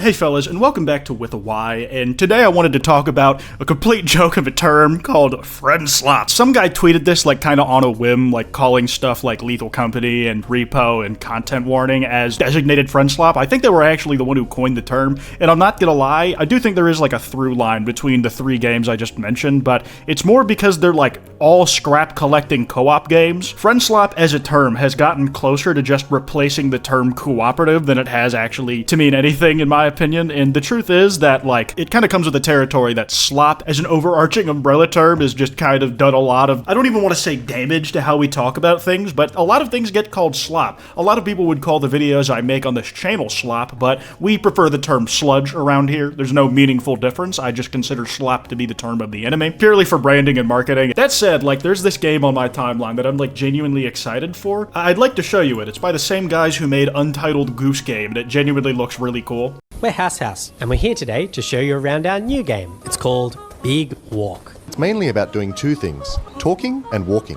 Hey fellas, and welcome back to With a Y, and today I wanted to talk about a complete joke of a term called Friendslop. Some guy tweeted this like kind of on a whim, like calling stuff like Lethal Company and Repo and Content Warning as designated Friendslop. I think they were actually the one who coined the term, and I'm not gonna lie, I do think there is like a through line between the three games I just mentioned, but it's more because they're like all scrap collecting co-op games. Friendslop as a term has gotten closer to just replacing the term cooperative than it has actually to mean anything in my opinion, and the truth is that, like, it kind of comes with the territory that slop as an overarching umbrella term is just kind of done a lot of, I don't even want to say damage to how we talk about things, but a lot of things get called slop. A lot of people would call the videos I make on this channel slop, but we prefer the term sludge around here. There's no meaningful difference. I just consider slop to be the term of the enemy, purely for branding and marketing. That said, like, there's this game on my timeline that I'm, like, genuinely excited for. I'd like to show you it. It's by the same guys who made Untitled Goose Game, and it genuinely looks really cool. We're House, and we're here today to show you around our new game. It's called Big Walk. It's mainly about doing two things, talking and walking.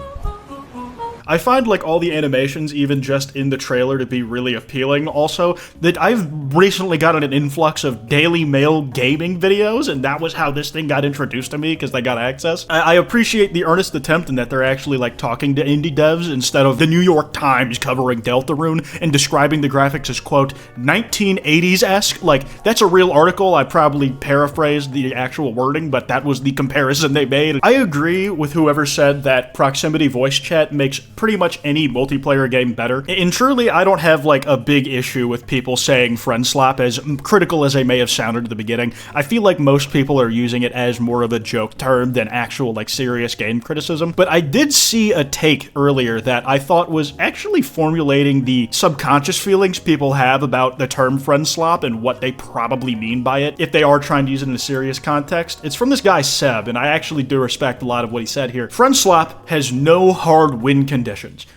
I find like all the animations, even just in the trailer, to be really appealing. Also, that I've recently gotten an influx of Daily Mail gaming videos, and that was how this thing got introduced to me, because they got access. I appreciate the earnest attempt in that they're actually like talking to indie devs instead of the New York Times covering Deltarune and describing the graphics as, quote, 1980s-esque. Like, that's a real article. I probably paraphrased the actual wording, but that was the comparison they made. I agree with whoever said that proximity voice chat makes pretty much any multiplayer game better. And truly, I don't have like a big issue with people saying Friendslop, as critical as they may have sounded at the beginning. I feel like most people are using it as more of a joke term than actual like serious game criticism. But I did see a take earlier that I thought was actually formulating the subconscious feelings people have about the term Friendslop and what they probably mean by it if they are trying to use it in a serious context. It's from this guy Seb, and I actually do respect a lot of what he said here. Friendslop has no hard win conditions.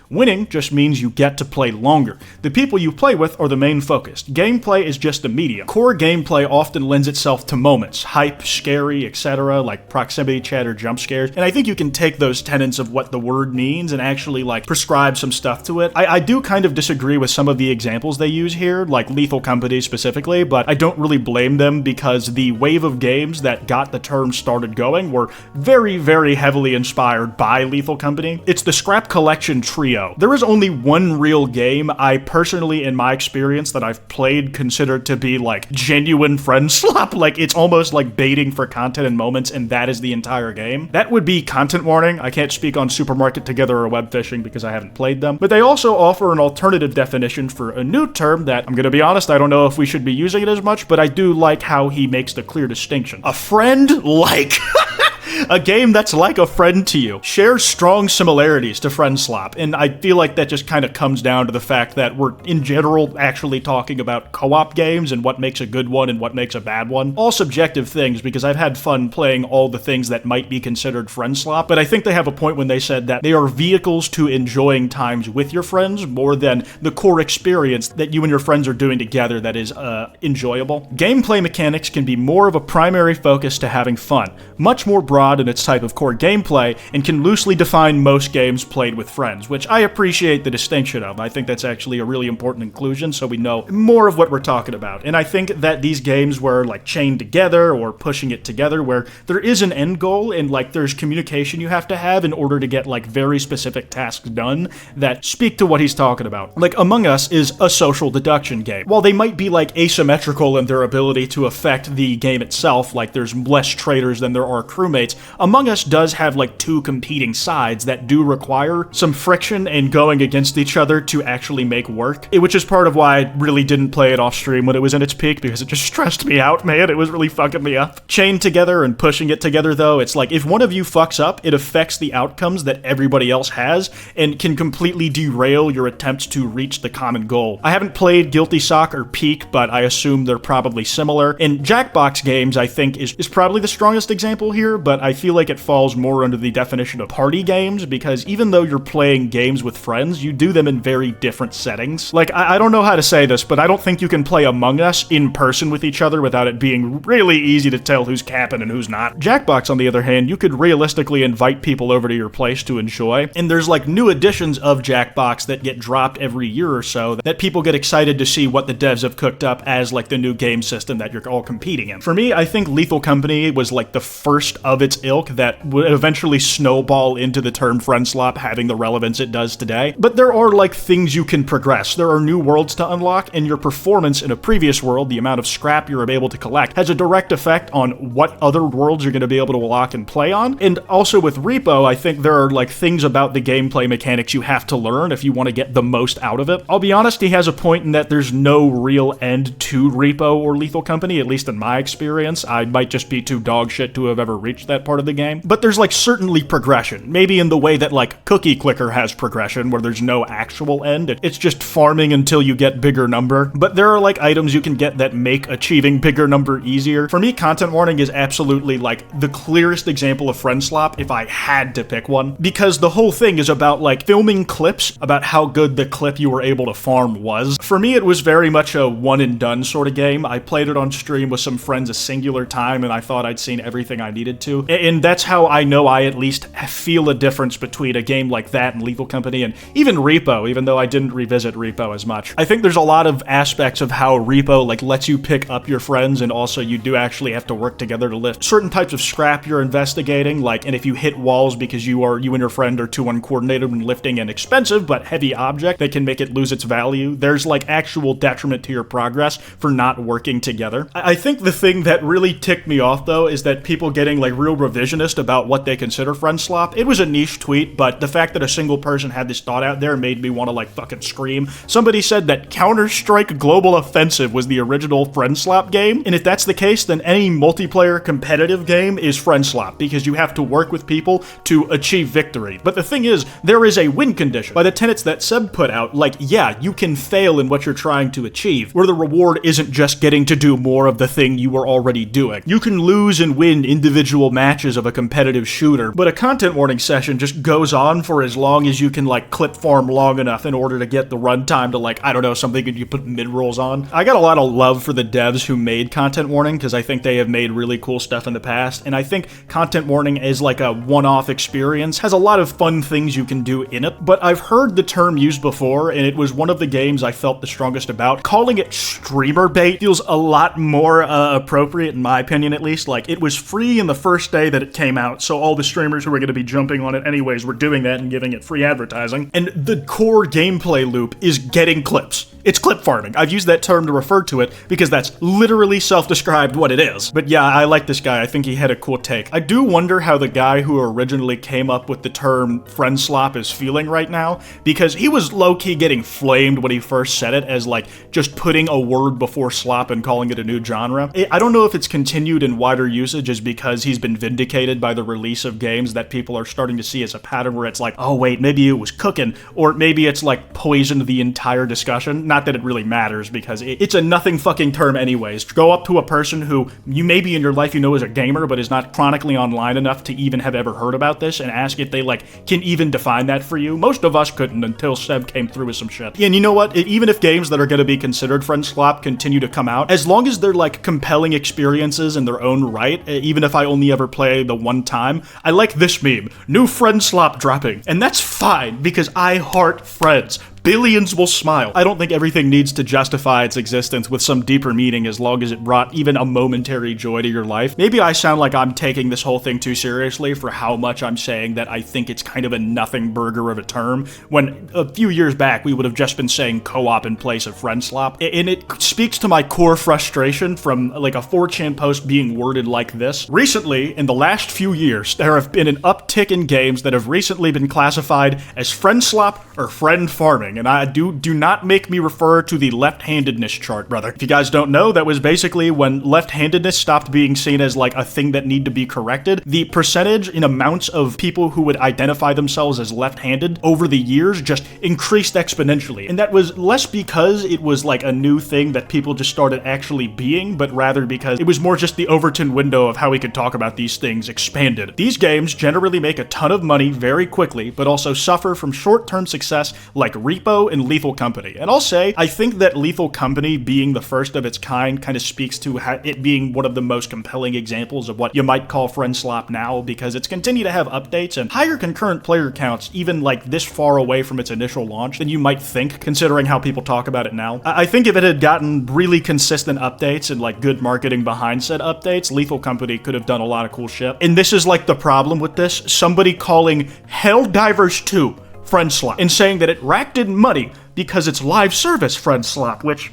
Winning just means you get to play longer. The people you play with are the main focus. Gameplay is just a medium. Core gameplay often lends itself to moments, hype, scary, etc., like proximity chat or jump scares, and I think you can take those tenets of what the word means and actually like prescribe some stuff to it. I do kind of disagree with some of the examples they use here, like Lethal Company specifically, but I don't really blame them because the wave of games that got the term started going were very, very heavily inspired by Lethal Company. It's the scrap collection trio. There is only one real game I personally, in my experience, that I've played considered to be like genuine Friendslop. Like, it's almost like baiting for content and moments, and that is the entire game. That would be Content Warning. I can't speak on Supermarket Together or Web Fishing because I haven't played them, but they also offer an alternative definition for a new term that, I'm gonna be honest, I don't know if we should be using it as much, but I do like how he makes the clear distinction. A friend like... A game that's like a friend to you. Shares strong similarities to Friendslop, and I feel like that just kind of comes down to the fact that we're, in general, actually talking about co-op games and what makes a good one and what makes a bad one. All subjective things, because I've had fun playing all the things that might be considered Friendslop, but I think they have a point when they said that they are vehicles to enjoying times with your friends more than the core experience that you and your friends are doing together that is enjoyable. Gameplay mechanics can be more of a primary focus to having fun, much more broad in its type of core gameplay, and can loosely define most games played with friends, which I appreciate the distinction of. I think that's actually a really important inclusion, so we know more of what we're talking about. And I think that these games were like chained together or pushing it together, where there is an end goal and like there's communication you have to have in order to get like very specific tasks done that speak to what he's talking about. Like Among Us is a social deduction game. While they might be like asymmetrical in their ability to affect the game itself, like there's less traitors than there are crewmates, Among Us does have like two competing sides that do require some friction and going against each other to actually make work, which is part of why I really didn't play it off stream when it was in its peak, because it just stressed me out, man. It was really fucking me up. Chained together and pushing it together, though, it's like if one of you fucks up, it affects the outcomes that everybody else has and can completely derail your attempts to reach the common goal. I haven't played Guilty Sock or Peak, but I assume they're probably similar. And Jackbox games, I think, is probably the strongest example here, but I feel like it falls more under the definition of party games, because even though you're playing games with friends, you do them in very different settings. Like, I don't know how to say this, but I don't think you can play Among Us in person with each other without it being really easy to tell who's capping and who's not. Jackbox, on the other hand, you could realistically invite people over to your place to enjoy, and there's like new editions of Jackbox that get dropped every year or so that people get excited to see what the devs have cooked up as like the new game system that you're all competing in. For me, I think Lethal Company was like the first of its ilk that would eventually snowball into the term Friendslop having the relevance it does today. But there are like things you can progress. There are new worlds to unlock, and your performance in a previous world, the amount of scrap you're able to collect, has a direct effect on what other worlds you're going to be able to unlock and play on. And also with Repo, I think there are like things about the gameplay mechanics you have to learn if you want to get the most out of it. I'll be honest, he has a point in that there's no real end to Repo or Lethal Company, at least in my experience. I might just be too dog shit to have ever reached that part of the game. But there's like certainly progression. Maybe in the way that like Cookie Clicker has progression, where there's no actual end. It's just farming until you get bigger number. But there are like items you can get that make achieving bigger number easier. For me, content warning is absolutely like the clearest example of Friendslop if I had to pick one, because the whole thing is about like filming clips about how good the clip you were able to farm was. For me, it was very much a one and done sort of game. I played it on stream with some friends a singular time, and I thought I'd seen everything I needed to. And that's how I know I at least feel a difference between a game like that and Lethal Company, and even Repo, even though I didn't revisit Repo as much. I think there's a lot of aspects of how Repo like lets you pick up your friends, and also you do actually have to work together to lift certain types of scrap you're investigating, like, and if you hit walls because you and your friend are too uncoordinated when lifting an expensive but heavy object that can make it lose its value, there's like actual detriment to your progress for not working together. I think the thing that really ticked me off though is that people getting like real revisionist about what they consider Friendslop. It was a niche tweet, but the fact that a single person had this thought out there made me want to like fucking scream. Somebody said that Counter-Strike Global Offensive was the original Friendslop game, and if that's the case, then any multiplayer competitive game is Friendslop, because you have to work with people to achieve victory. But the thing is, there is a win condition. By the tenets that Seb put out, like, yeah, you can fail in what you're trying to achieve, where the reward isn't just getting to do more of the thing you were already doing. You can lose and win individual matches of a competitive shooter, but a content warning session just goes on for as long as you can, like, clip farm long enough in order to get the runtime to, like, I don't know, something that you put mid-rolls on. I got a lot of love for the devs who made content warning, because I think they have made really cool stuff in the past, and I think content warning is like a one-off experience, has a lot of fun things you can do in it, but I've heard the term used before, and it was one of the games I felt the strongest about. Calling it streamer bait feels a lot more appropriate, in my opinion at least. Like, it was free in the first day that it came out, so all the streamers who were going to be jumping on it anyways were doing that and giving it free advertising, and the core gameplay loop is getting clips. It's clip farming. I've used that term to refer to it because that's literally self-described what it is. But yeah, I like this guy. I think he had a cool take. I do wonder how the guy who originally came up with the term Friendslop is feeling right now, because he was low-key getting flamed when he first said it as like just putting a word before slop and calling it a new genre. I don't know if it's continued in wider usage is because he's been vindicated by the release of games that people are starting to see as a pattern where it's like, oh wait, maybe it was cooking, or maybe it's like poisoned the entire discussion. Not that it really matters, because it's a nothing fucking term anyways. Go up to a person who you maybe in your life you know is a gamer but is not chronically online enough to even have ever heard about this and ask if they like can even define that for you. Most of us couldn't until Seb came through with some shit. And you know what? Even if games that are going to be considered Friendslop continue to come out, as long as they're like compelling experiences in their own right, even if I only ever play the one time, I like this meme. New Friendslop dropping. And that's fine, because I heart friends. Billions will smile. I don't think everything needs to justify its existence with some deeper meaning as long as it brought even a momentary joy to your life. Maybe I sound like I'm taking this whole thing too seriously for how much I'm saying that I think it's kind of a nothing burger of a term, when a few years back we would have just been saying co-op in place of Friendslop. And it speaks to my core frustration from like a 4chan post being worded like this. Recently, in the last few years, there have been an uptick in games that have recently been classified as Friendslop or friend farming. annoying. And I do not make me refer to the left-handedness chart, brother. If you guys don't know, that was basically when left-handedness stopped being seen as like a thing that needed to be corrected. The percentage in amounts of people who would identify themselves as left-handed over the years just increased exponentially. And that was less because it was like a new thing that people just started actually being, but rather because it was more just the Overton window of how we could talk about these things expanded. These games generally make a ton of money very quickly, but also suffer from short-term success like Repo and Lethal Company. And I'll say, I think that Lethal Company being the first of its kind kind of speaks to it being one of the most compelling examples of what you might call Friendslop now, because it's continued to have updates and higher concurrent player counts even like this far away from its initial launch than you might think, considering how people talk about it now. I think if it had gotten really consistent updates and like good marketing behind said updates, Lethal Company could have done a lot of cool shit. And this is like the problem with this. Somebody calling Helldivers 2 Friendslop and saying that it racked in money because it's live service Friendslop, which...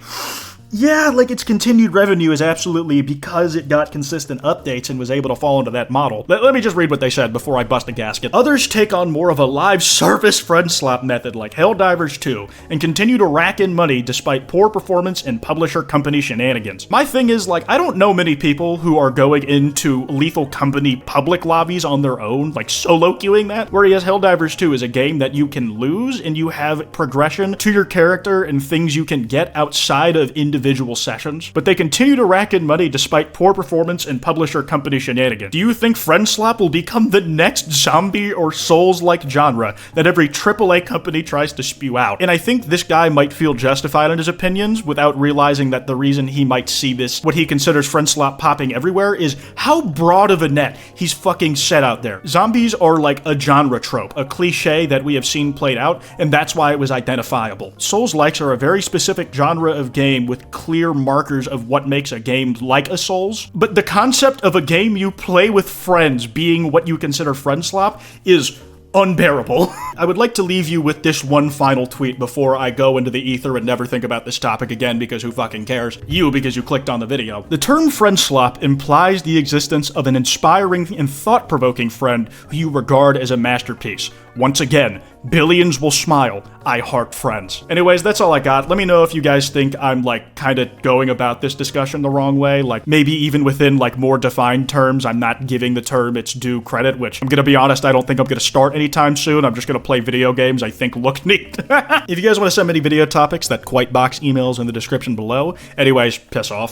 yeah, like its continued revenue is absolutely because it got consistent updates and was able to fall into that model. Let me just read what they said before I bust a gasket. Others take on more of a live service Friendslop method like Helldivers 2 and continue to rack in money despite poor performance and publisher company shenanigans. My thing is, like, I don't know many people who are going into Lethal Company public lobbies on their own, like solo queuing that, whereas Helldivers 2 is a game that you can lose and you have progression to your character and things you can get outside of individual sessions, but they continue to rack in money despite poor performance and publisher company shenanigans. Do you think Friendslop will become the next zombie or Souls-like genre that every AAA company tries to spew out? And I think this guy might feel justified in his opinions without realizing that the reason he might see this, what he considers Friendslop popping everywhere, is how broad of a net he's fucking set out there. Zombies are like a genre trope, a cliche that we have seen played out, and that's why it was identifiable. Souls-likes are a very specific genre of game with clear markers of what makes a game like a Souls, but the concept of a game you play with friends being what you consider Friendslop is unbearable. I would like to leave you with this one final tweet before I go into the ether and never think about this topic again, because who fucking cares? You, because you clicked on the video. The term Friendslop implies the existence of an inspiring and thought-provoking friend who you regard as a masterpiece. Once again, billions will smile. I heart friends. Anyways, that's all I got. Let me know if you guys think I'm like kind of going about this discussion the wrong way. Like maybe even within like more defined terms, I'm not giving the term its due credit, which I'm gonna be honest, I don't think I'm gonna start anytime soon. I'm just gonna play video games I think look neat. If you guys want to send me any video topics, that kwytebox email's in the description below. Anyways, piss off.